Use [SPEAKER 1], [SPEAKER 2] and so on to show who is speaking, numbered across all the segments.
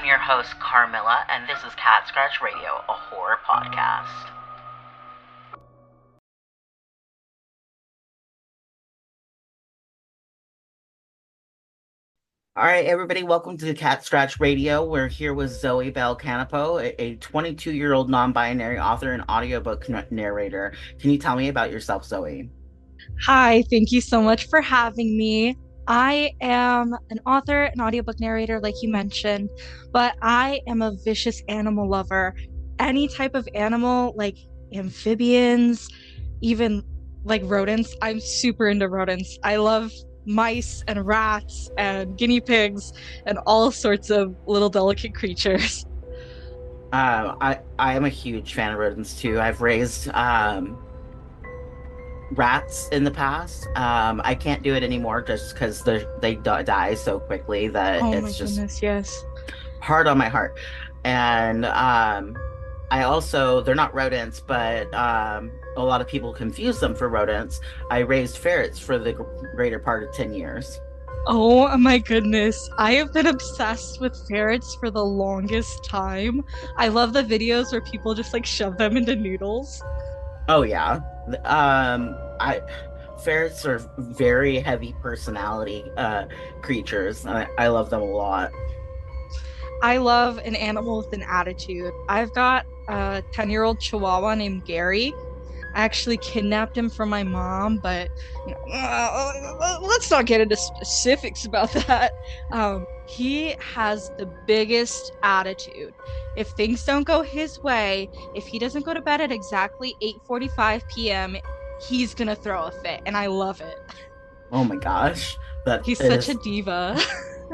[SPEAKER 1] I'm your host, Carmilla, and this is Cat Scratch Radio, a horror podcast. All right, everybody, welcome to Cat Scratch Radio. We're here with Zoe Bell-Kanapaux, a 22-year-old non-binary author and audiobook narrator. Can you tell me about yourself, Zoe?
[SPEAKER 2] Hi, thank you so much for having me. I am an author, an audiobook narrator, like you mentioned, but I am a vicious animal lover. Any type of animal, like amphibians, even like rodents. I'm super into rodents. I love mice and rats and guinea pigs and all sorts of little delicate creatures.
[SPEAKER 1] I am a huge fan of rodents too. I've raised rats in the past. I can't do it anymore just because they die so quickly that
[SPEAKER 2] Oh my
[SPEAKER 1] it's just
[SPEAKER 2] goodness, yes.
[SPEAKER 1] hard on my heart. And I also, they're not rodents, but a lot of people confuse them for rodents. I raised ferrets for the greater part of 10 years.
[SPEAKER 2] Oh my goodness. I have been obsessed with ferrets for the longest time. I love the videos where people just like shove them into noodles.
[SPEAKER 1] Oh yeah. I ferrets are very heavy personality creatures. I love them a lot.
[SPEAKER 2] I love an animal with an attitude. I've got a 10-year-old Chihuahua named Gary. I actually kidnapped him from my mom, but let's not get into specifics about that. He has the biggest attitude. If things don't go his way, if he doesn't go to bed at exactly 8:45 p.m., he's gonna throw a fit, and I love it.
[SPEAKER 1] Oh my gosh. That
[SPEAKER 2] He's such a
[SPEAKER 1] is
[SPEAKER 2] diva.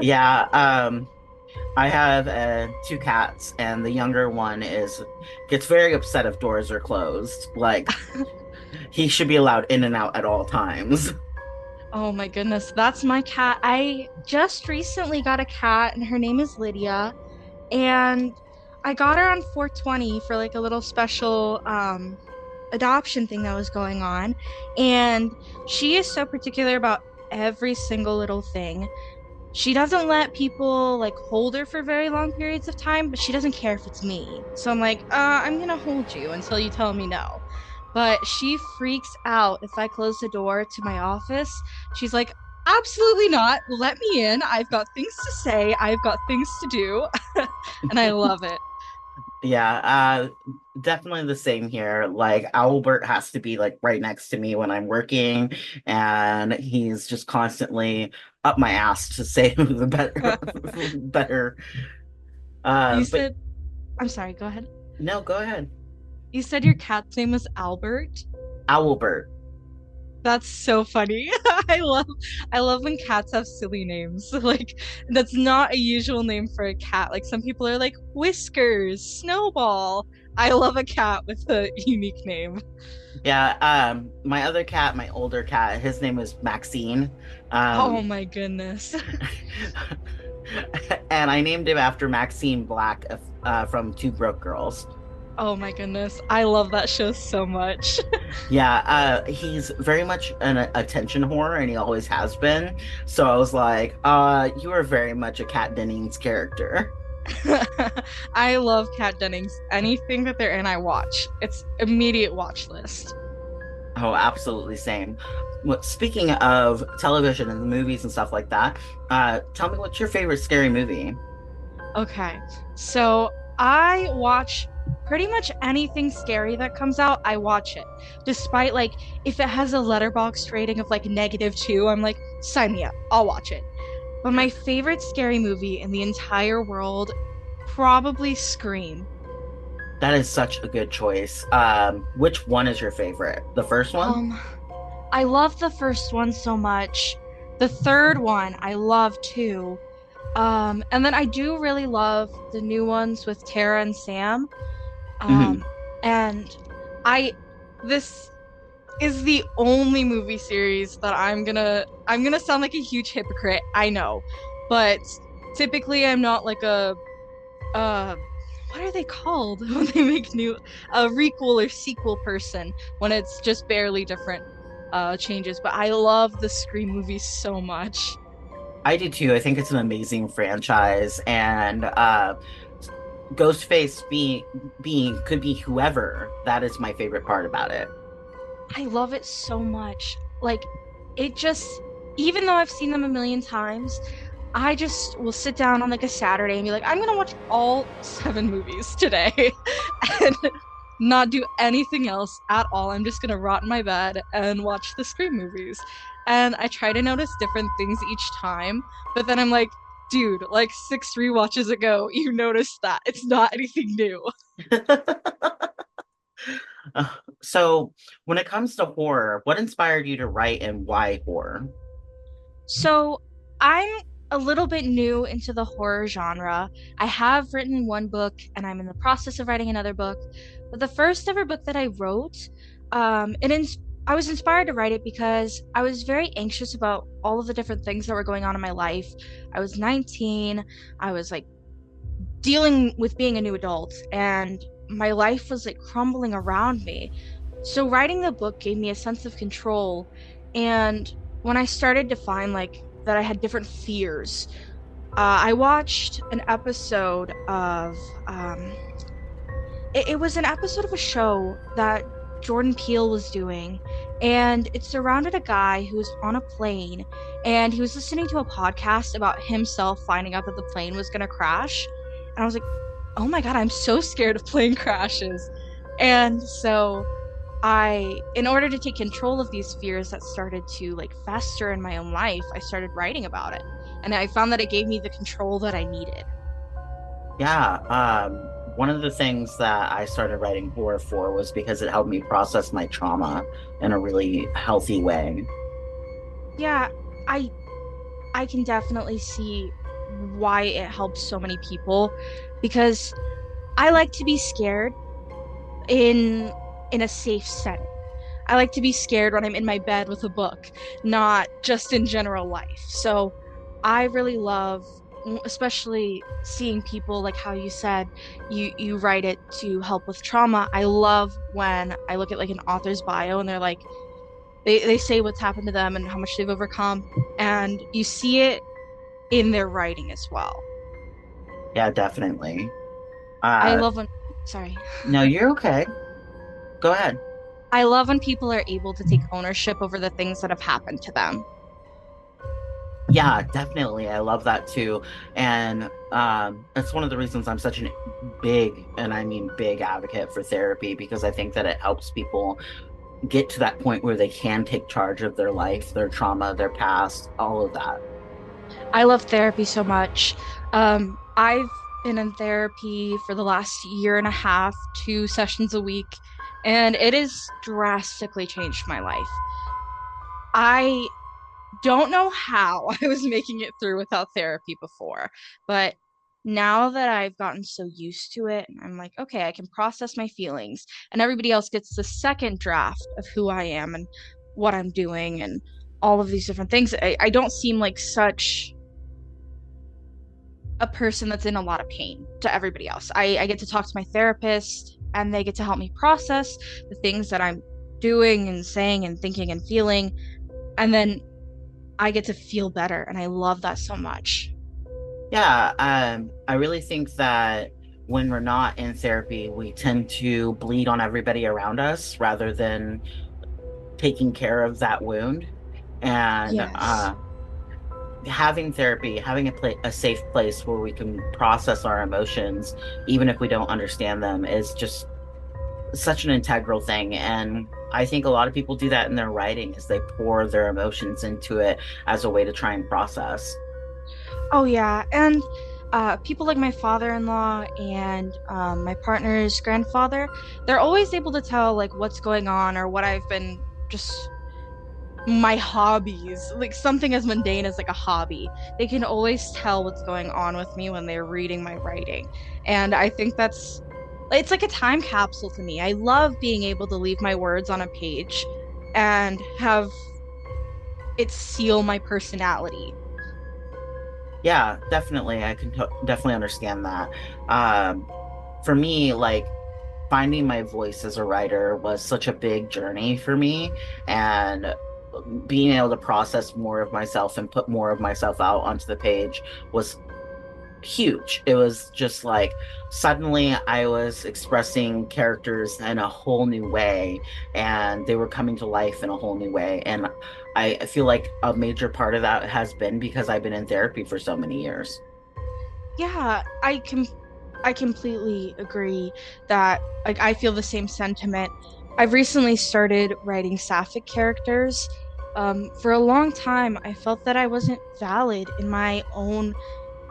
[SPEAKER 1] yeah. I have two cats, and the younger one is gets very upset if doors are closed. Like he should be allowed in and out at all times.
[SPEAKER 2] Oh my goodness, that's my cat. I just recently got a cat, and her name is Lydia. And I got her on 420 for like a little special adoption thing that was going on. And she is so particular about every single little thing. She doesn't let people like hold her for very long periods of time, but she doesn't care if it's me. So I'm like, I'm gonna hold you until you tell me no. But she freaks out if I close the door to my office. She's like, absolutely not. Let me in. I've got things to say. I've got things to do. And I love it.
[SPEAKER 1] Yeah, definitely the same here. Like Albert has to be like right next to me when I'm working, and he's just constantly up my ass to say who the better better. But
[SPEAKER 2] You said, I'm sorry, go ahead.
[SPEAKER 1] no, go ahead.
[SPEAKER 2] You said your cat's name was Albert.
[SPEAKER 1] Owlbert.
[SPEAKER 2] That's so funny. I love I love when cats have silly names. Like that's not a usual name for a cat. Like some people are like Whiskers, Snowball. I love a cat with a unique name.
[SPEAKER 1] Yeah, my other cat, my older cat, his name is Maxine.
[SPEAKER 2] Oh
[SPEAKER 1] Um,
[SPEAKER 2] my goodness.
[SPEAKER 1] and I named him after Maxine Black from Two Broke Girls.
[SPEAKER 2] Oh my goodness. I love that show so much.
[SPEAKER 1] Yeah, he's very much an attention whore, and he always has been. So I was like, you are very much a Kat Dennings character.
[SPEAKER 2] I love Kat Dennings. Anything that they're in, I watch. It's immediate watch list.
[SPEAKER 1] Oh, absolutely same. Well, speaking of television and movies and stuff like that, tell me what's your favorite scary movie?
[SPEAKER 2] Okay. So I watch pretty much anything scary that comes out, I watch it. Despite like if it has a letterboxd rating of like -2, I'm like, sign me up. I'll watch it. But my favorite scary movie in the entire world, probably Scream.
[SPEAKER 1] That is such a good choice. Which one is your favorite? The first one?
[SPEAKER 2] Um, I love the first one so much. The third one I love too. And then I do really love the new ones with Tara and Sam.
[SPEAKER 1] Hmm.
[SPEAKER 2] Um, and I this is the only movie series that I'm gonna sound like a huge hypocrite, I know. But typically I'm not like a uh what are they called when they make new a requel or sequel person when it's just barely different changes. But I love the Scream movies so much.
[SPEAKER 1] I do too. I think it's an amazing franchise, and Ghostface being could be whoever. That is my favorite part about it.
[SPEAKER 2] I love it so much. Like, it just, even though I've seen them a million times, I just will sit down on like a Saturday and be like, I'm gonna watch all seven movies today and not do anything else at all. I'm just gonna rot in my bed and watch the Scream movies. And I try to notice different things each time, but then I'm like, dude, like six rewatches ago, you noticed that. It's not anything new.
[SPEAKER 1] Uh, So, when it comes to horror, what inspired you to write and why horror?
[SPEAKER 2] So I'm a little bit new into the horror genre. I have written one book and I'm in the process of writing another book. But the first ever book that I wrote, I was inspired to write it because I was very anxious about all of the different things that were going on in my life. I was 19. I was like dealing with being a new adult and my life was like crumbling around me. So writing the book gave me a sense of control. And when I started to find like that I had different fears, I watched an episode of it was an episode of a show that Jordan Peele was doing, and it surrounded a guy who was on a plane, and he was listening to a podcast about himself finding out that the plane was going to crash. And I was like, oh my God, I'm so scared of plane crashes. And so in order to take control of these fears that started to like fester in my own life, I started writing about it. And I found that it gave me the control that I needed.
[SPEAKER 1] Yeah, one of the things that I started writing horror for was because it helped me process my trauma in a really healthy way.
[SPEAKER 2] Yeah, I I can definitely see why it helps so many people because I like to be scared in in a safe setting. I like to be scared when I'm in my bed with a book, not just in general life. So I really love especially seeing people like how you said you write it to help with trauma. I love when I look at like an author's bio and they're like they say what's happened to them and how much they've overcome and you see it in their writing as well.
[SPEAKER 1] Yeah, definitely.
[SPEAKER 2] I
[SPEAKER 1] Uh,
[SPEAKER 2] love when sorry.
[SPEAKER 1] no, you're okay. Go ahead.
[SPEAKER 2] I love when people are able to take ownership over the things that have happened to them.
[SPEAKER 1] Yeah, definitely. I love that too. And it's one of the reasons I'm such an big, and I mean big advocate for therapy because I think that it helps people get to that point where they can take charge of their life, their trauma, their past, all of that.
[SPEAKER 2] I love therapy so much. I've been in therapy for the last year and a half, 2 sessions a week, and it has drastically changed my life. I don't know how I was making it through without therapy before, but now that I've gotten so used to it, I'm like, okay, I can process my feelings, and everybody else gets the second draft of who I am and what I'm doing and all of these different things. I don't seem like such a person that's in a lot of pain to everybody else. I get to talk to my therapist and they get to help me process the things that I'm doing and saying and thinking and feeling. And then I get to feel better. And I love that so much.
[SPEAKER 1] Yeah, I really think that when we're not in therapy, we tend to bleed on everybody around us rather than taking care of that wound. And
[SPEAKER 2] Yes.
[SPEAKER 1] having therapy, having a safe place where we can process our emotions, even if we don't understand them, is just such an integral thing. And I think a lot of people do that in their writing, is they pour their emotions into it as a way to try and process.
[SPEAKER 2] Oh, yeah. And people like my father-in-law and my partner's grandfather, they're always able to tell like what's going on or what I've been just my hobbies, like something as mundane as like a hobby. They can always tell what's going on with me when they're reading my writing. And I think that's it's like a time capsule to me. I love being able to leave my words on a page and have it seal my personality.
[SPEAKER 1] Yeah, definitely. I can definitely understand that. Um, for me, like finding my voice as a writer was such a big journey for me. And being able to process more of myself and put more of myself out onto the page was huge. It was just like suddenly I was expressing characters in a whole new way, and they were coming to life in a whole new way. And I feel like a major part of that has been because I've been in therapy for so many years.
[SPEAKER 2] Yeah, I completely agree that like I feel the same sentiment. I've recently started writing sapphic characters. For a long time, I felt that I wasn't valid in my own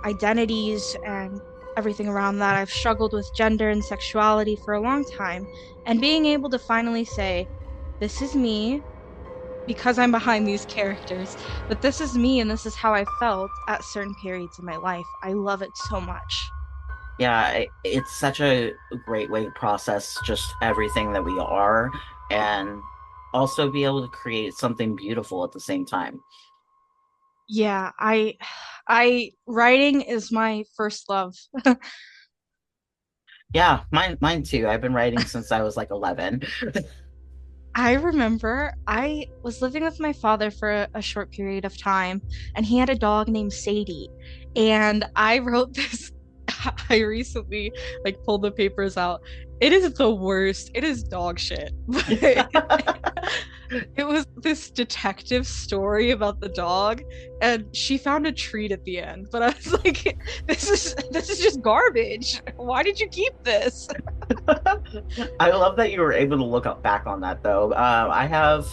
[SPEAKER 2] identities and everything around that. I've struggled with gender and sexuality for a long time, and being able to finally say, "This is me," because I'm behind these characters, but this is me and this is how I felt at certain periods in my life. I love it so much.
[SPEAKER 1] Yeah, it's such a great way to process just everything that we are and also be able to create something beautiful at the same time.
[SPEAKER 2] Yeah, I writing is my first love.
[SPEAKER 1] Yeah, mine too. I've been writing since I was like 11.
[SPEAKER 2] I remember I was living with my father for a short period of time, and he had a dog named Sadie. And I wrote this, I recently like pulled the papers out. It is the worst. It is dog shit. But it was this detective story about the dog, and she found a treat at the end. But I was like, this is just garbage. Why did you keep this?
[SPEAKER 1] I love that you were able to look up back on that though. I have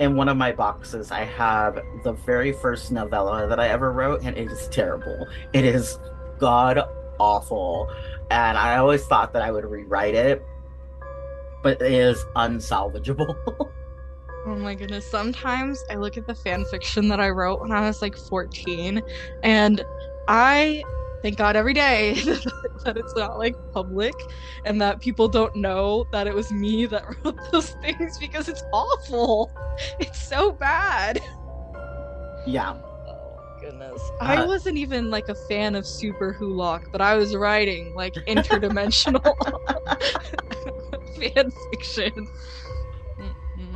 [SPEAKER 1] in one of my boxes, I have the very first novella that I ever wrote, and it is terrible. It is god awful. And I always thought that I would rewrite it, but it is unsalvageable.
[SPEAKER 2] Oh my goodness. Sometimes I look at the fan fiction that I wrote when I was like 14, and I thank God every day that it's not like public and that people don't know that it was me that wrote those things because it's awful. It's so bad.
[SPEAKER 1] Yeah.
[SPEAKER 2] Oh my goodness. I
[SPEAKER 1] Uh,
[SPEAKER 2] wasn't even like a fan of Super Hulock, but I was writing like interdimensional fan fiction.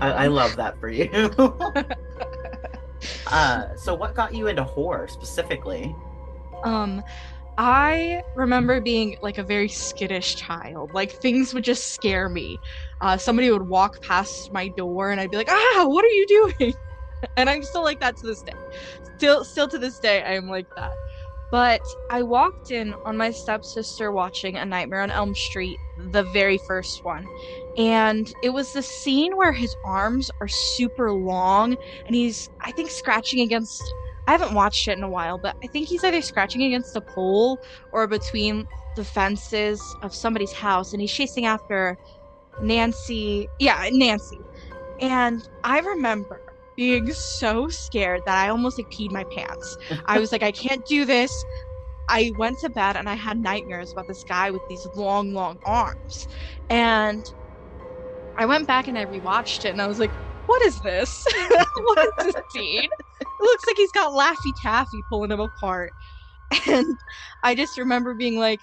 [SPEAKER 1] I
[SPEAKER 2] Mm-mm.
[SPEAKER 1] love that for you. So what got you into horror specifically?
[SPEAKER 2] Um, I remember being like a very skittish child. Like things would just scare me. Somebody would walk past my door and I'd be like, "Ah, what are you doing?" And I'm still like that to this day. Still to this day, I am like that. But I walked in on my stepsister watching A Nightmare on Elm Street, the very first one. And it was the scene where his arms are super long and he's, I think, scratching against, I haven't watched it in a while, but I think he's either scratching against a pole or between the fences of somebody's house and he's chasing after Nancy. Yeah, Nancy. And I remember being so scared that I almost like peed my pants. I was like, I can't do this. I went to bed and I had nightmares about this guy with these long, long arms. And I went back and I rewatched it and I was like, what is this? What is this scene? It looks like he's got Laffy Taffy pulling him apart. And I just remember being like,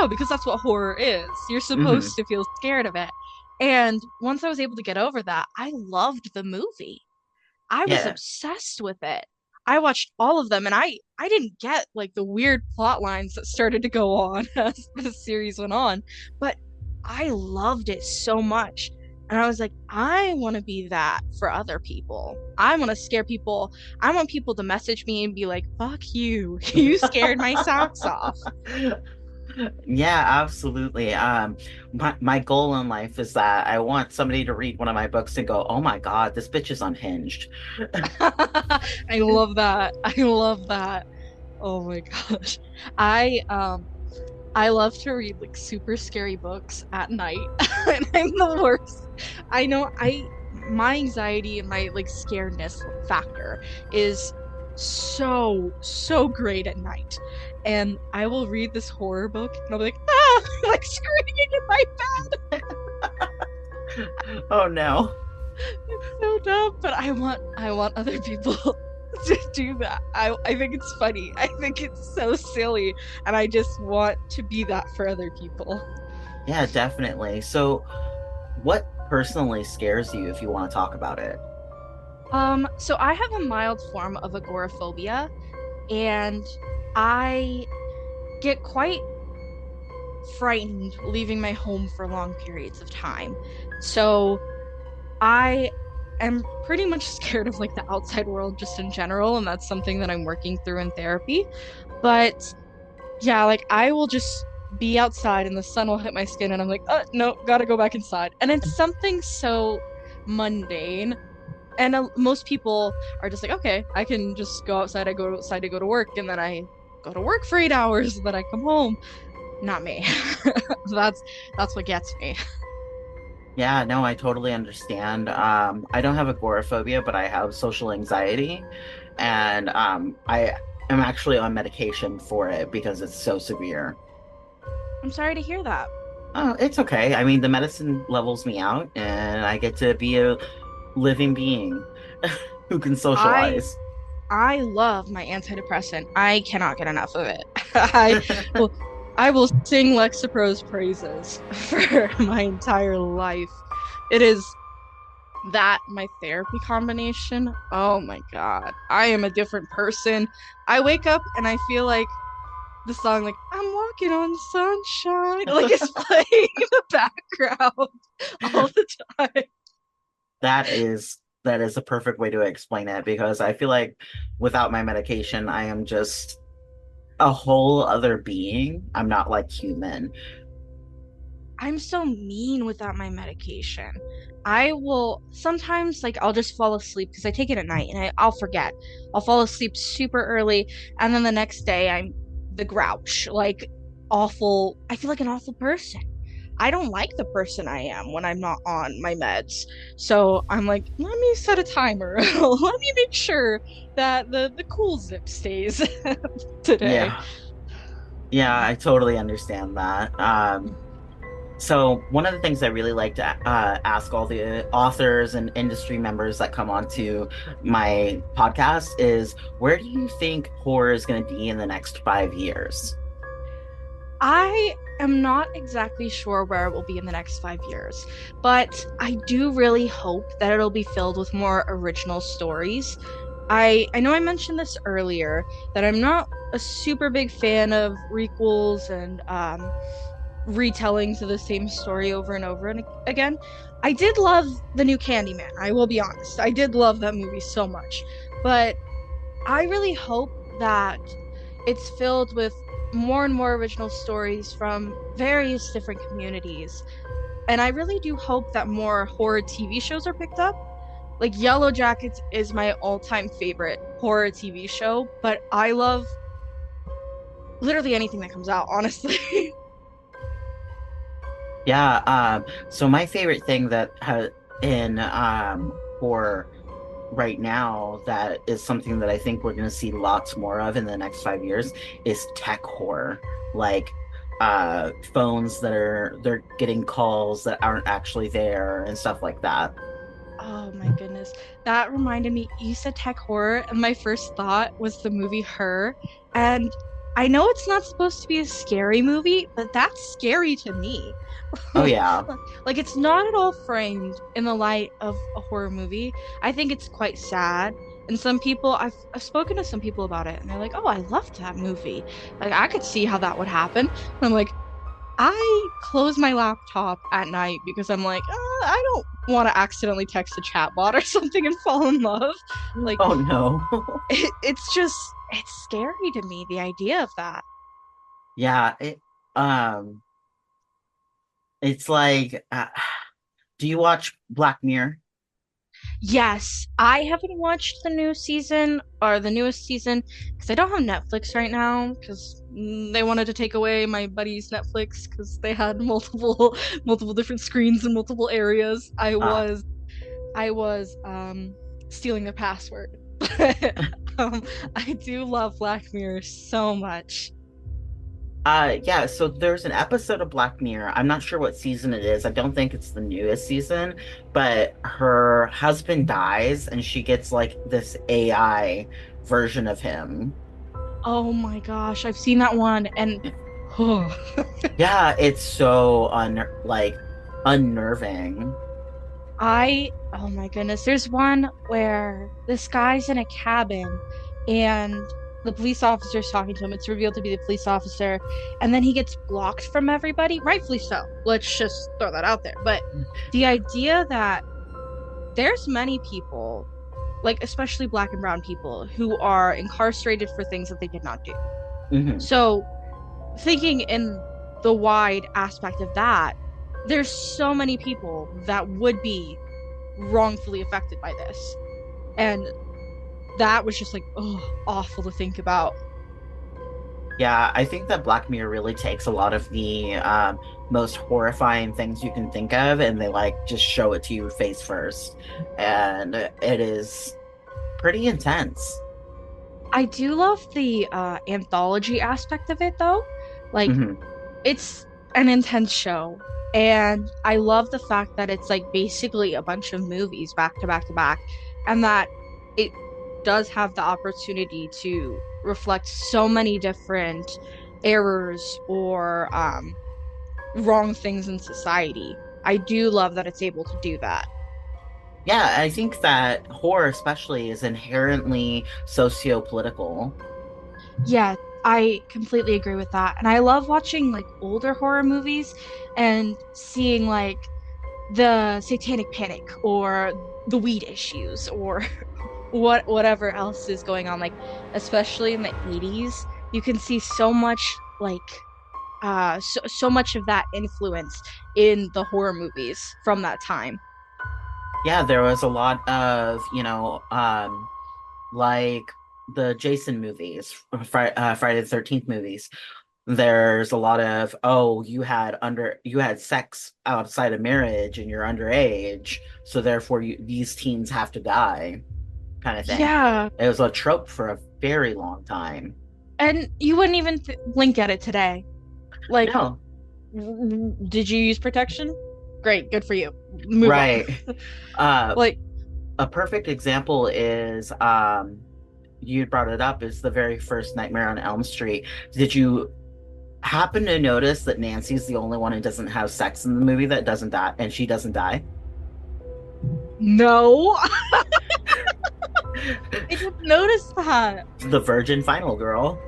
[SPEAKER 2] no, because that's what horror is. You're
[SPEAKER 1] Hmm.
[SPEAKER 2] supposed to feel scared of it. And once I was able to get over that, I loved the movie. I was
[SPEAKER 1] Yeah.
[SPEAKER 2] obsessed with it. I watched all of them and I didn't get like the weird plot lines that started to go on as the series went on, but I loved it so much. And I was like, I want to be that for other people. I want to scare people. I want people to message me and be like, fuck you. You scared my socks off.
[SPEAKER 1] Yeah, absolutely. My goal in life is that I want somebody to read one of my books and go, "Oh my God, this bitch is unhinged."
[SPEAKER 2] I love that. I love that. Oh my gosh. I um I love to read like super scary books at night. And I'm the worst. I know I my anxiety and my like scaredness factor is so great at night. And I will read this horror book and I'll be like, ah, like screaming in my
[SPEAKER 1] Oh no.
[SPEAKER 2] it's so dumb, but I want other people to do that. I think it's funny. I think it's so silly, and I just want to be that for other people.
[SPEAKER 1] Yeah, definitely. So, what personally scares you if you want to talk about it?
[SPEAKER 2] So I have a mild form of agoraphobia, and I get quite frightened leaving my home for long periods of time. So I am pretty much scared of like the outside world just in general, and that's something that I'm working through in therapy. But yeah, like I will just be outside and the sun will hit my skin, and I'm like, no, gotta go back inside. And it's something so mundane. And most people are just like, okay, I can just go outside. I go outside to go to work, and then I go to work for 8 hours, and then I come home. Not me. That's that's what gets me.
[SPEAKER 1] Yeah, no, I totally understand. I don't have agoraphobia, but I have social anxiety, and I am actually on medication for it because it's so severe.
[SPEAKER 2] I'm sorry to hear that.
[SPEAKER 1] Oh, it's okay. I mean, the medicine levels me out, and I get to be a living being who can
[SPEAKER 2] I
[SPEAKER 1] socialize.
[SPEAKER 2] I love my antidepressant. I cannot get enough of it. Will I will sing Lexapro's praises for my entire life. It is that my therapy combination. Oh my God. I am a different person. I wake up and I feel like the song like I'm walking on sunshine like it's playing in the background all the time.
[SPEAKER 1] That is a perfect way to explain it because I feel like without my medication, I am just a whole other being. I'm not like human.
[SPEAKER 2] I'm so mean without my medication. I will sometimes like I'll just fall asleep because I take it at night and I'll forget. I'll fall asleep super early and then the next day I'm the grouch, like awful. I feel like an awful person. I don't like the person I am when I'm not on my meds. So I'm like, let me set a timer. Let me make sure that the cool zip stays today.
[SPEAKER 1] Yeah. Yeah, I totally understand that. So one of the things I really like to ask all the authors and industry members that come onto my podcast is, where do you think horror is going to be in the next 5 years?
[SPEAKER 2] I am not exactly sure where it will be in the next 5 years, but I do really hope that it'll be filled with more original stories. I know I mentioned this earlier that I'm not a super big fan of requels and retellings of the same story over and over and again. I did love the new Candyman. I will be honest. I did love that movie so much, but I really hope that it's filled with more and more original stories from various different communities. And I really do hope that more horror TV shows are picked up. Like Yellow Jackets is my all-time favorite horror TV show, but I love literally anything that comes out, honestly.
[SPEAKER 1] Yeah, so my favorite thing that in horror right now that is something that I think we're going to see lots more of in the next 5 years is tech horror. Like phones that they're getting calls that aren't actually there and stuff like that.
[SPEAKER 2] Oh my goodness. That reminded me, you said tech horror, and my first thought was the movie Her. And I know it's not supposed to be a scary movie, but that's scary to me.
[SPEAKER 1] Oh yeah.
[SPEAKER 2] Like it's not at all framed in the light of a horror movie. I think it's quite sad. And some people, I've spoken to some people about it, and they're like, "Oh, I loved that movie. Like I could see how that would happen." And I'm like, I close my laptop at night because I'm like, I don't want to accidentally text a chatbot or something and fall in love. Like,
[SPEAKER 1] Oh no.
[SPEAKER 2] it's just, it's scary to me, the idea of that.
[SPEAKER 1] Yeah, um it's like do you watch Black Mirror?
[SPEAKER 2] Yes, I haven't watched the new season or the newest season because I don't have Netflix right now because they wanted to take away my buddy's Netflix because they had multiple multiple different screens in multiple areas.
[SPEAKER 1] Uh
[SPEAKER 2] I was stealing their password. But I do love Black Mirror so much.
[SPEAKER 1] yeah, so there's an episode of Black Mirror. I'm not sure what season it is. I don't think it's the newest season, but her husband dies and she gets like this AI version of him.
[SPEAKER 2] Oh my gosh, I've seen that one and oh,
[SPEAKER 1] Yeah, it's so unnerving.
[SPEAKER 2] Oh my goodness, there's one where this guy's in a cabin and the police officer's talking to him. It's revealed to be the police officer, and then he gets blocked from everybody, rightfully so. Let's just throw that out there. But the idea that there's many people, like especially black and brown people, who are incarcerated for things that they did not do.
[SPEAKER 1] Hmm.
[SPEAKER 2] So, thinking in the wide aspect of that, there's so many people that would be wrongfully affected by this. And that was just like, oh, awful to think about.
[SPEAKER 1] Yeah, I think that Black Mirror really takes a lot of the most horrifying things you can think of, and they like just show it to you face first, and it is pretty intense.
[SPEAKER 2] I do love the anthology aspect of it though. Like
[SPEAKER 1] Hmm.
[SPEAKER 2] it's an intense show. And I love the fact that it's like basically a bunch of movies back to back to back, and that it does have the opportunity to reflect so many different errors or wrong things in society. I do love that it's able to do that.
[SPEAKER 1] Yeah, I think that horror, especially, is inherently socio-political.
[SPEAKER 2] Yeah, I completely agree with that. And I love watching like older horror movies and seeing like the Satanic Panic or the weed issues or whatever else is going on, like especially in the 80s you can see so much like so much of that influence in the horror movies from that time.
[SPEAKER 1] Yeah, there was a lot of, like the Jason movies, Friday the 13th movies. There's a lot of, oh, you had sex outside of marriage and you're underage, so therefore these teens have to die, kind of thing.
[SPEAKER 2] Yeah,
[SPEAKER 1] It was a trope for a very long time.
[SPEAKER 2] and you wouldn't even blink at it today. Like,
[SPEAKER 1] No,
[SPEAKER 2] did you use protection? Great, good for you. Move on.
[SPEAKER 1] right. Uh,
[SPEAKER 2] Like,
[SPEAKER 1] a perfect example is you brought it up, is the very first Nightmare on Elm Street. Did you happen to notice that Nancy's the only one who doesn't have sex in the movie that doesn't die, and she doesn't die?
[SPEAKER 2] no, I didn't notice that.
[SPEAKER 1] The virgin final girl.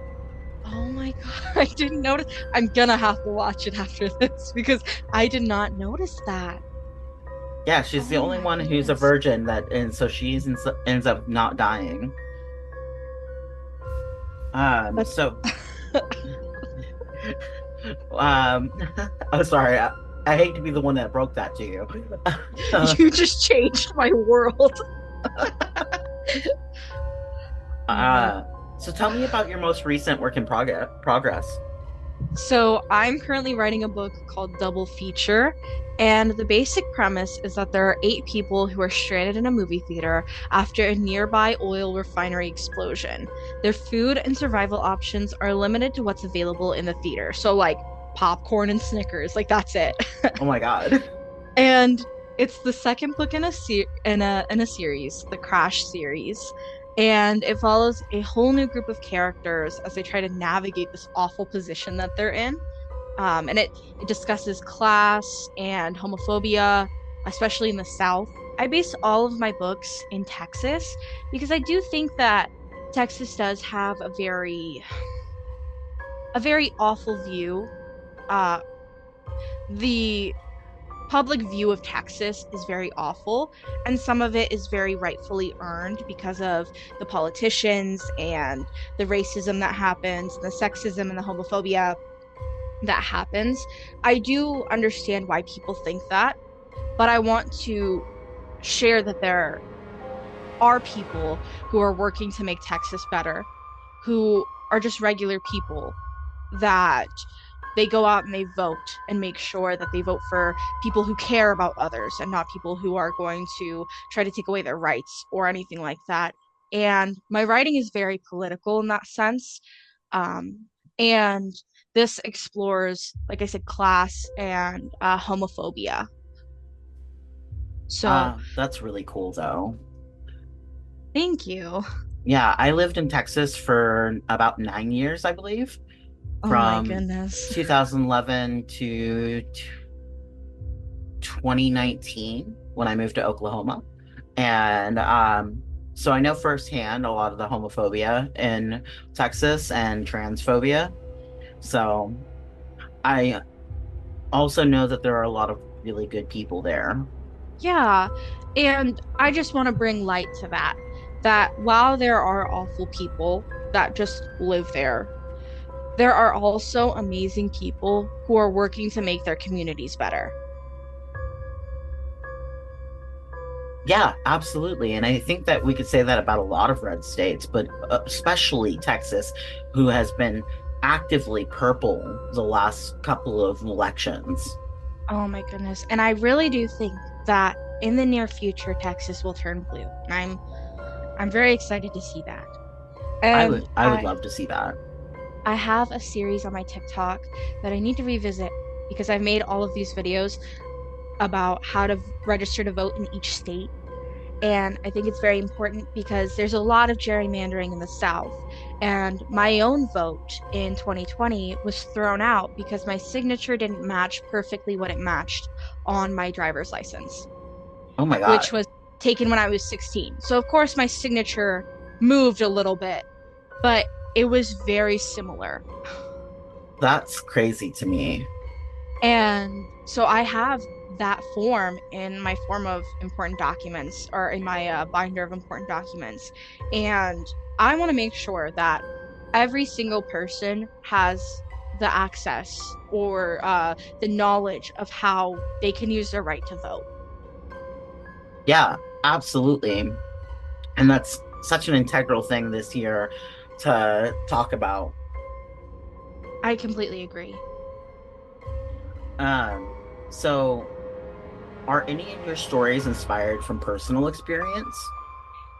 [SPEAKER 2] Oh my God, I didn't notice. I'm gonna have to watch it after this because I did not notice that.
[SPEAKER 1] Yeah, she's the
[SPEAKER 2] Oh
[SPEAKER 1] only
[SPEAKER 2] my
[SPEAKER 1] one who's a
[SPEAKER 2] goodness.
[SPEAKER 1] virgin that, and so she ends up not dying.
[SPEAKER 2] That's
[SPEAKER 1] So, um, I'm sorry. I hate to be the one that broke that to you.
[SPEAKER 2] you just changed my world. Oh my.
[SPEAKER 1] uh, so tell me about your most recent work in progress.
[SPEAKER 2] So I'm currently writing a book called Double Feature, and the basic premise is that there are 8 people who are stranded in a movie theater after a nearby oil refinery explosion. Their food and survival options are limited to what's available in the theater. So like popcorn and Snickers, like that's it.
[SPEAKER 1] Oh my God.
[SPEAKER 2] And it's the second book in a series, the Crash series. And it follows a whole new group of characters as they try to navigate this awful position that they're in. And it discusses class and homophobia, especially in the South. I base all of my books in Texas because I do think that Texas does have a very awful view. Uh, the public view of Texas is very awful, and some of it is very rightfully earned because of the politicians and the racism that happens, and the sexism and the homophobia that happens. I do understand why people think that, but I want to share that there are people who are working to make Texas better, who are just regular people that they go out and they vote and make sure that they vote for people who care about others and not people who are going to try to take away their rights or anything like that. And my writing is very political in that sense. Um, and this explores, like I said, class and homophobia. So
[SPEAKER 1] That's really cool though.
[SPEAKER 2] thank you.
[SPEAKER 1] Yeah, I lived in Texas for about 9 years, I believe,
[SPEAKER 2] Oh my
[SPEAKER 1] from
[SPEAKER 2] goodness.
[SPEAKER 1] 2011 to 2019 when I moved to Oklahoma. And so I know firsthand a lot of the homophobia in Texas and transphobia. So I also know that there are a lot of really good people there.
[SPEAKER 2] Yeah. And I just want to bring light to that, that while there are awful people that just live there, there are also amazing people who are working to make their communities better.
[SPEAKER 1] Yeah, absolutely. And I think that we could say that about a lot of red states, but especially Texas, who has been actively purple the last couple of elections.
[SPEAKER 2] Oh my goodness. And I really do think that in the near future, Texas will turn blue. And I'm very excited to see that. And
[SPEAKER 1] I would love to see that.
[SPEAKER 2] I have a series on my TikTok that I need to revisit because I've made all of these videos about how to register to vote in each state. And I think it's very important because there's a lot of gerrymandering in the South. And my own vote in 2020 was thrown out because my signature didn't match perfectly what it matched on my driver's license,
[SPEAKER 1] Oh my God,
[SPEAKER 2] which was taken when I was 16. So, of course, my signature moved a little bit, but it was very similar.
[SPEAKER 1] that's crazy to me.
[SPEAKER 2] And so I have that form in my form of important documents or in my binder of important documents. And I want to make sure that every single person has the access or the knowledge of how they can use their right to vote.
[SPEAKER 1] Yeah, absolutely. And that's such an integral thing this year to talk about.
[SPEAKER 2] I completely agree.
[SPEAKER 1] Um, so are any of your stories inspired from personal experience?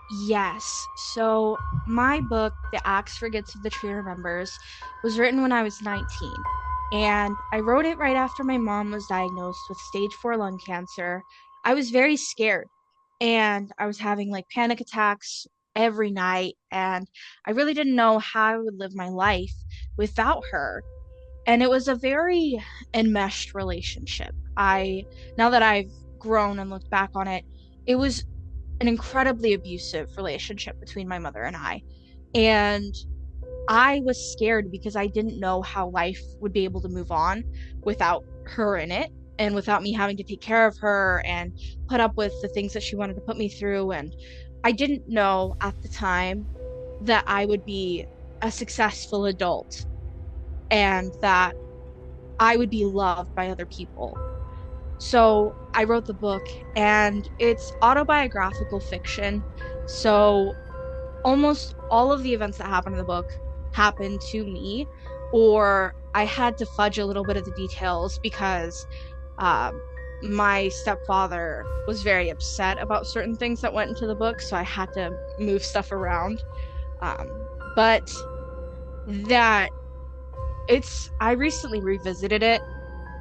[SPEAKER 2] Yes. So my book, The Axe Forgets, of the Tree Remembers, was written when I was 19. And I wrote it right after my mom was diagnosed with stage 4 lung cancer. I was very scared and I was having like panic attacks every night. And I really didn't know how I would live my life without her. And it was a very enmeshed relationship. Now that I've grown and looked back on it, it was an incredibly abusive relationship between my mother and I. And I was scared because I didn't know how life would be able to move on without her in it and without me having to take care of her and put up with the things that she wanted to put me through. And I didn't know at the time that I would be a successful adult and that I would be loved by other people. So I wrote the book, and it's autobiographical fiction. So almost all of the events that happen in the book happened to me, or I had to fudge a little bit of the details because um, my stepfather was very upset about certain things that went into the book, so I had to move stuff around. But that I recently revisited it,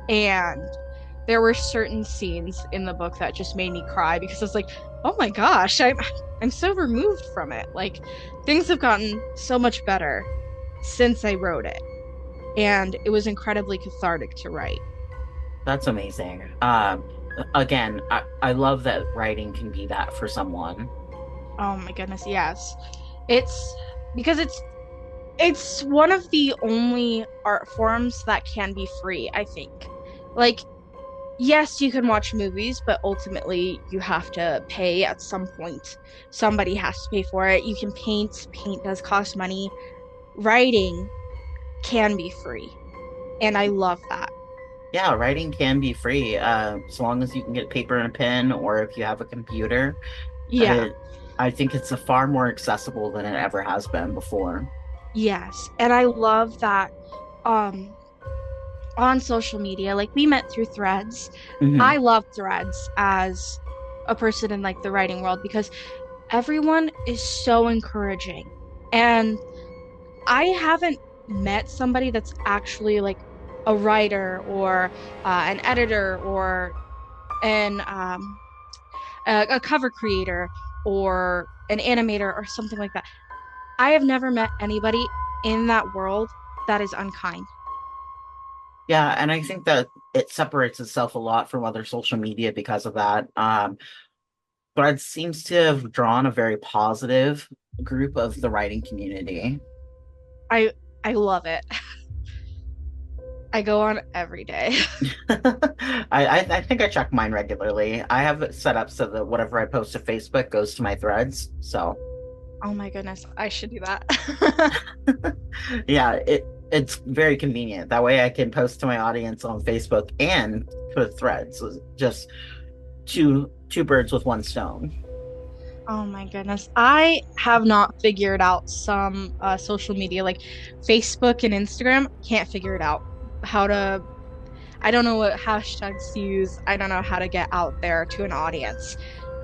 [SPEAKER 2] and there were certain scenes in the book that just made me cry because I was like, "Oh my gosh, I'm so removed from it. Like things have gotten so much better since I wrote it." And it was incredibly cathartic to write.
[SPEAKER 1] That's amazing. Again, I love that writing can be that for someone.
[SPEAKER 2] Oh my goodness, yes. It's because it's one of the only art forms that can be free, I think. Like yes, you can watch movies, but ultimately you have to pay at some point. Somebody has to pay for it. You can paint, paint does cost money. Writing can be free, and I love that.
[SPEAKER 1] Yeah, writing can be free, as long as you can get paper and a pen, or if you have a computer.
[SPEAKER 2] Yeah,
[SPEAKER 1] It, I think it's a far more accessible than it ever has been before.
[SPEAKER 2] yes. And I love that um on social media, like we met through Threads.
[SPEAKER 1] Hmm.
[SPEAKER 2] I love Threads as a person in like the writing world because everyone is so encouraging. And I haven't met somebody that's actually like a writer or an editor or an a cover creator or an animator or something like that. I have never met anybody in that world that is unkind.
[SPEAKER 1] Yeah, and I think that it separates itself a lot from other social media because of that. But it seems to have drawn a very positive group of the writing community.
[SPEAKER 2] I I love it. I go on every day.
[SPEAKER 1] I think I check mine regularly. I have it set up so that whatever I post to Facebook goes to my threads. So
[SPEAKER 2] Oh my goodness, I should do that.
[SPEAKER 1] yeah, it's very convenient. That way I can post to my audience on Facebook and put threads. So just two birds with one stone.
[SPEAKER 2] Oh my goodness. I have not figured out some social media like Facebook and Instagram. Can't figure it out. How to, I don't know what hashtags to use. I don't know how to get out there to an audience.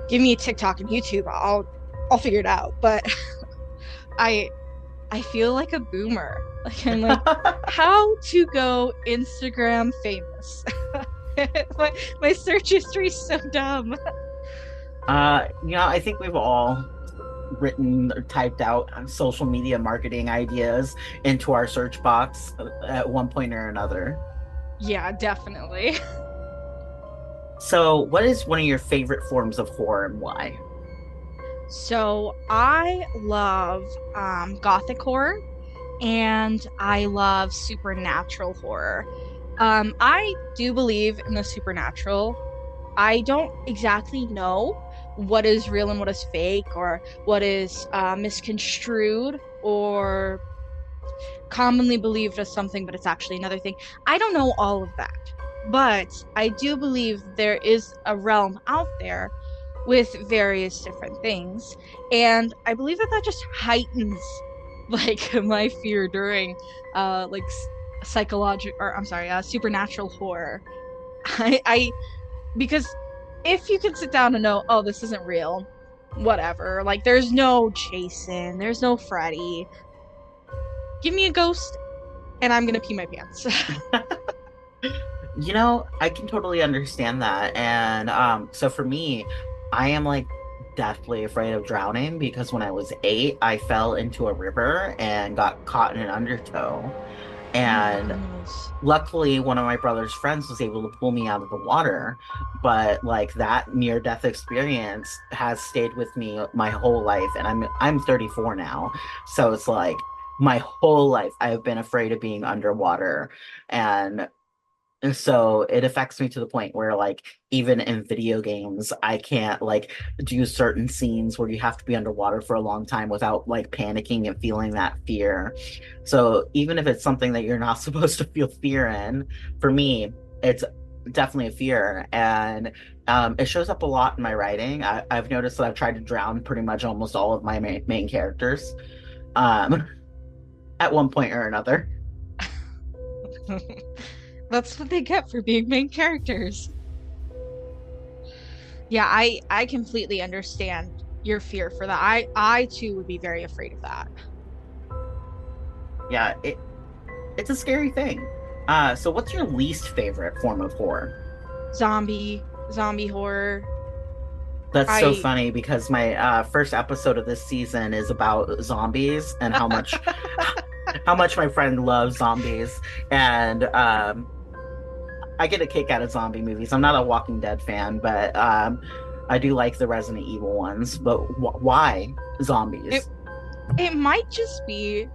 [SPEAKER 2] Give me TikTok and YouTube. I'll figure it out. But I I feel like a boomer. Like I'm like, how to go Instagram famous. My search history is so dumb.
[SPEAKER 1] I think we've all written or typed out social media marketing ideas into our search box at one point or another.
[SPEAKER 2] Yeah, definitely.
[SPEAKER 1] So, what is one of your favorite forms of horror and why?
[SPEAKER 2] So I love gothic horror and I love supernatural horror. I do believe in the supernatural. I don't exactly know what is real and what is fake or what is misconstrued or commonly believed as something, but it's actually another thing. I don't know all of that. But I do believe there is a realm out there with various different things. And I believe that that just heightens like my fear during like psychological or I'm sorry, supernatural horror. I because if you can sit down and know, oh, this isn't real, whatever. Like there's no Jason, there's no Freddy. Give me a ghost and I'm gonna pee my pants.
[SPEAKER 1] I can totally understand that. And so for me, I am like deathly afraid of drowning because when I was 8, I fell into a river and got caught in an undertow.
[SPEAKER 2] Oh my
[SPEAKER 1] And
[SPEAKER 2] goodness.
[SPEAKER 1] luckily, one of my brother's friends was able to pull me out of the water. But like that near death experience has stayed with me my whole life. And I'm 34 now. So it's like my whole life I have been afraid of being underwater. And so it affects me to the point where, like, even in video games, I can't, like, do certain scenes where you have to be underwater for a long time without, like, panicking and feeling that fear. So even if it's something that you're not supposed to feel fear in, for me, it's definitely a fear. And it shows up a lot in my writing. I've noticed that I've tried to drown pretty much almost all of my main characters um, at one point or another.
[SPEAKER 2] That's what they get for being main characters. Yeah, I completely understand your fear for that. I too would be very afraid of that.
[SPEAKER 1] Yeah, it's a scary thing. So what's your least favorite form of horror?
[SPEAKER 2] Zombie horror.
[SPEAKER 1] That's so
[SPEAKER 2] I
[SPEAKER 1] funny because my first episode of this season is about zombies and how much my friend loves zombies, and I get a kick out of zombie movies. I'm not a Walking Dead fan, but I do like the Resident Evil ones. But why
[SPEAKER 2] it
[SPEAKER 1] zombies?
[SPEAKER 2] it might just be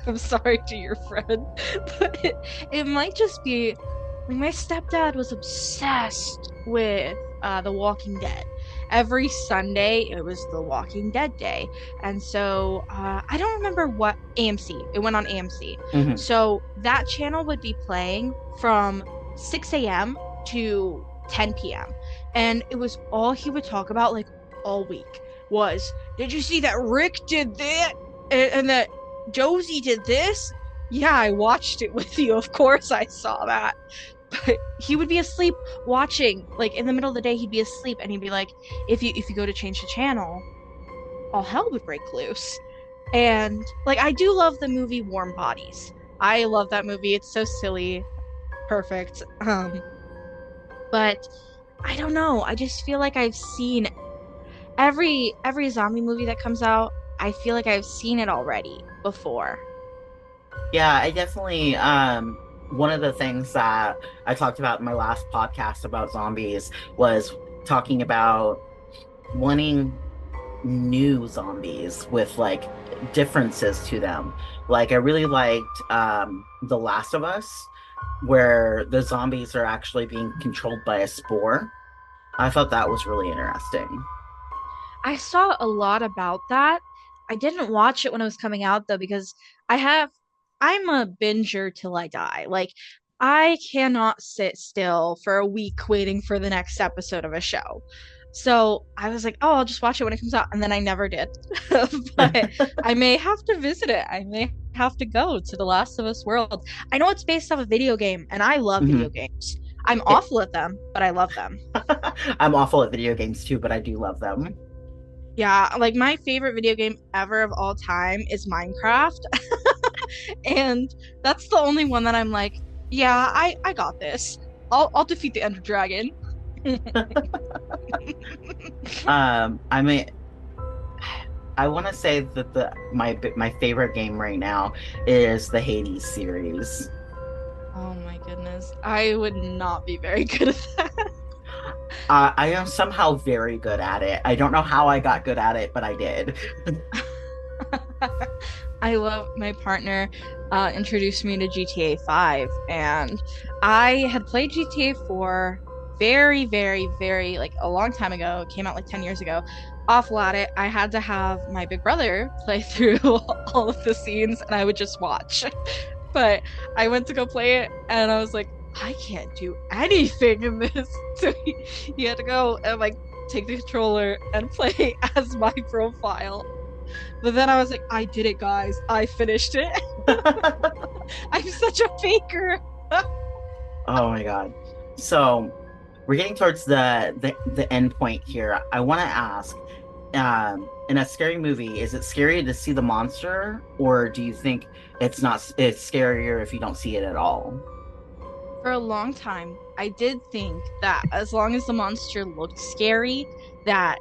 [SPEAKER 2] I'm sorry to your friend, but it might just be like my stepdad was obsessed with The Walking Dead. Every Sunday, it was The Walking Dead day. And so I don't remember what AMC, it went on AMC.
[SPEAKER 1] Mhm.
[SPEAKER 2] So that channel would be playing from 6 a.m. to 10 p.m. And it was all he would talk about like all week was, did you see that Rick did that? And that Josie did this? Yeah, I watched it with you. Of course I saw that. But he would be asleep watching, like in the middle of the day, he'd be asleep and he'd be like, if you go to change the channel, all hell would break loose. And like I do love the movie Warm Bodies. I love that movie. It's so silly. Perfect. But I don't know. I just feel like I've seen every zombie movie that comes out, I feel like I've seen it already before.
[SPEAKER 1] Yeah, I definitely. one of the things that I talked about in my last podcast about zombies was talking about wanting new zombies with like differences to them. Like I really liked The Last of Us, where the zombies are actually being controlled by a spore. I thought that was really interesting.
[SPEAKER 2] I saw a lot about that. I didn't watch it when it was coming out though, because I have, I'm a binger till I die. Like, I cannot sit still for a week waiting for the next episode of a show. So I was like, oh, I'll just watch it when it comes out. And then I never did. But I may have to visit it. I may have to go to the Last of Us world. I know it's based off a video game, and I love video
[SPEAKER 1] Mhm.
[SPEAKER 2] games. I'm
[SPEAKER 1] It,
[SPEAKER 2] awful at them, but I love them.
[SPEAKER 1] I'm awful at video games too, but I do love them.
[SPEAKER 2] Yeah, like my favorite video game ever of all time is Minecraft. And that's the only one that I'm like, yeah, I got this. I'll defeat the Ender Dragon.
[SPEAKER 1] I mean, I want to say that my favorite game right now is the Hades series.
[SPEAKER 2] Oh my goodness. I would not be very good at that.
[SPEAKER 1] I am somehow very good at it. I don't know how I got good at it, but I did.
[SPEAKER 2] I love my partner introduced me to GTA 5, and I had played GTA 4 very, very, very like a long time ago. It came out like 10 years ago. Awful at it. I had to have my big brother play through all of the scenes and I would just watch. But I went to go play it and I was like, I can't do anything in this. So he had to go and like take the controller and play as my profile. But then I was like, I did it, guys. I finished it. I'm such a faker.
[SPEAKER 1] Oh my God. So we're getting towards the end point here. I want to ask, in a scary movie, is it scary to see the monster, or do you think it's scarier if you don't see it at all?
[SPEAKER 2] For a long time, I did think that as long as the monster looked scary, that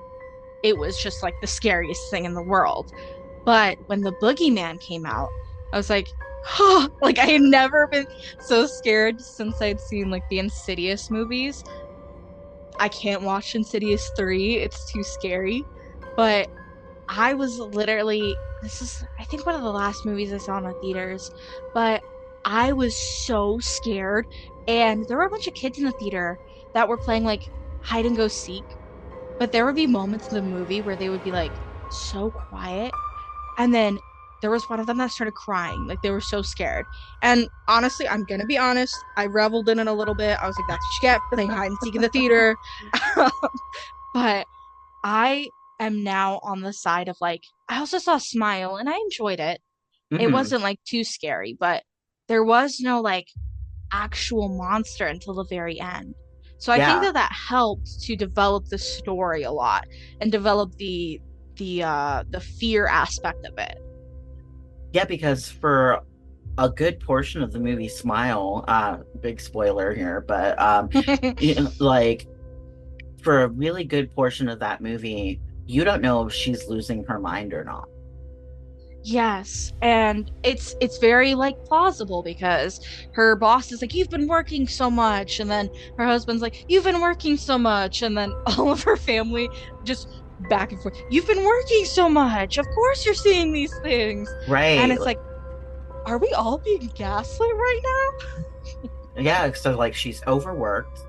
[SPEAKER 2] it was just like the scariest thing in the world. But when the boogeyman came out, I was like, oh, like I had never been so scared since I'd seen like the Insidious movies. I can't watch Insidious 3, it's too scary. But I was literally, this is, I think, one of the last movies I saw in the theaters, but I was so scared. And there were a bunch of kids in the theater that were playing like hide and go seek, but there would be moments in the movie where they would be like so quiet. And then there was one of them that started crying. Like they were so scared. And honestly, I'm gonna be honest, I reveled in it a little bit. I was like, that's what you get for playing hide and seek in the theater. But I am now on the side of like, I also saw Smile and I enjoyed it. It
[SPEAKER 1] Hmm.
[SPEAKER 2] wasn't like too scary, but there was no like actual monster until the very end. So I think
[SPEAKER 1] Yeah.
[SPEAKER 2] that that helped to develop the story a lot and develop the fear aspect of it.
[SPEAKER 1] Yeah, because for a good portion of the movie Smile, big spoiler here, but like for a really good portion of that movie, you don't know if she's losing her mind or not.
[SPEAKER 2] Yes, and it's very like plausible because her boss is like, "You've been working so much," and then her husband's like, "You've been working so much," and then all of her family just back and forth, "You've been working so much. Of course you're seeing these things." And
[SPEAKER 1] Right.
[SPEAKER 2] it's like, are we all being gaslit right now?
[SPEAKER 1] Yeah, so like she's overworked.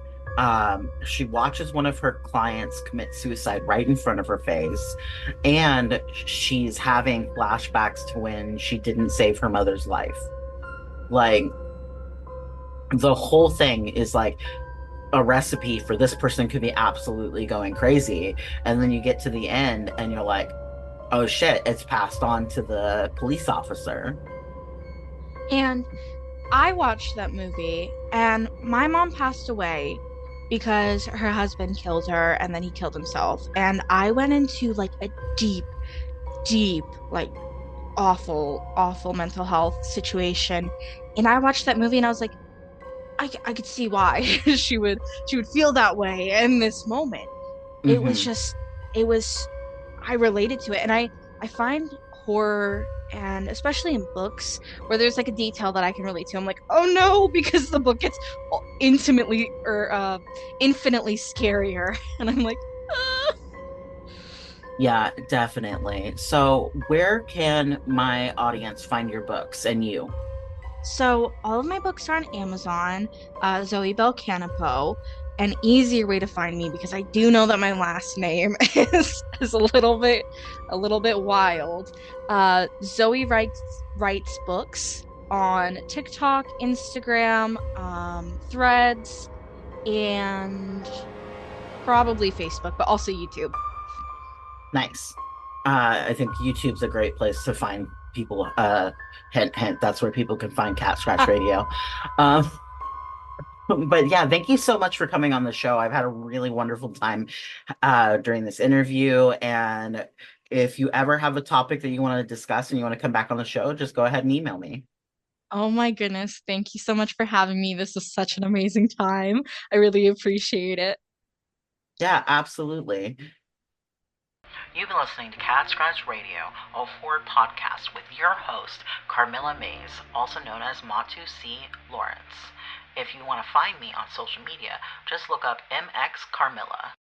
[SPEAKER 1] She watches one of her clients commit suicide right in front of her face, and she's having flashbacks to when she didn't save her mother's life. Like the whole thing is like a recipe for this person could be absolutely going crazy. And then you get to the end and you're like, oh shit, it's passed on to the police officer.
[SPEAKER 2] And I watched that movie, and my mom passed away because her husband killed her and then he killed himself. And I went into like a deep, deep, like awful, awful mental health situation. And I watched that movie and I was like, I could see why she would feel that way in this moment. It was
[SPEAKER 1] Hmm.
[SPEAKER 2] just, it was, I related to it. And I find horror and especially in books where there's like a detail that I can relate to. I'm like, oh no, because the book gets intimately or infinitely scarier. And I'm like, "Ah."
[SPEAKER 1] Yeah, definitely. So, where can my audience find your books and you?
[SPEAKER 2] So all of my books are on Amazon, Zoe Bell-Kanapaux. An easier way to find me because I do know that my last name is a little bit wild. Zoe writes books on TikTok, Instagram, Threads, and probably Facebook, but also YouTube.
[SPEAKER 1] Nice. I think YouTube's a great place to find people. Hint, hint, that's where people can find Cat Scratch Radio. Um, but yeah, thank you so much for coming on the show. I've had a really wonderful time during this interview. And if you ever have a topic that you want to discuss and you want to come back on the show, just go ahead and email me.
[SPEAKER 2] Oh my goodness, thank you so much for having me. This was such an amazing time. I really appreciate it.
[SPEAKER 1] Yeah, absolutely. You've been listening to Cat Scratch Radio, a horror podcast with your host, Carmilla Mays, also known as Matu C. Lawrence. If you want to find me on social media, just look up MX Carmilla.